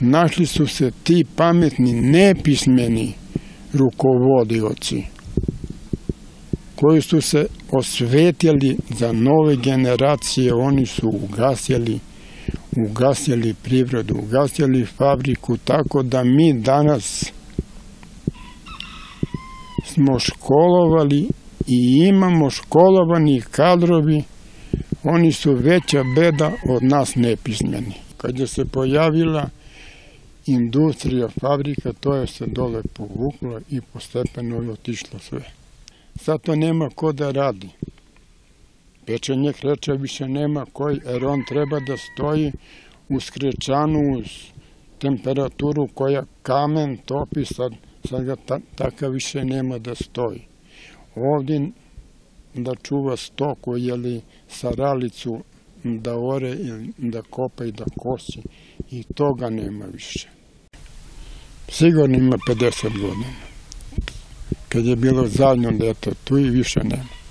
Našli su se ti pametni, nepismeni rukovodioci koji su se osvetili za nove generacije. Oni su ugasili privredu, ugasili fabriku, tako da mi danas smo školovali i imamo školovani kadrovi. Oni su veća beda od nas nepismeni. Kad je se pojavila industrija, fabrika, to je se dole povuklo i postepeno je otišlo sve. Zato nema ko da radi. Pečenje kreča više nema koji, jer on treba da stoji uz krečanu, uz temperaturu koja kamen topi, sad ga takav više nema da stoji. Ovdje da čuva stoku ili saralicu, da ore, da kopa i da kosi, i toga nema više. Sigurno ima 50 godina. Kad je bilo zadnjo leto, tu i više nema.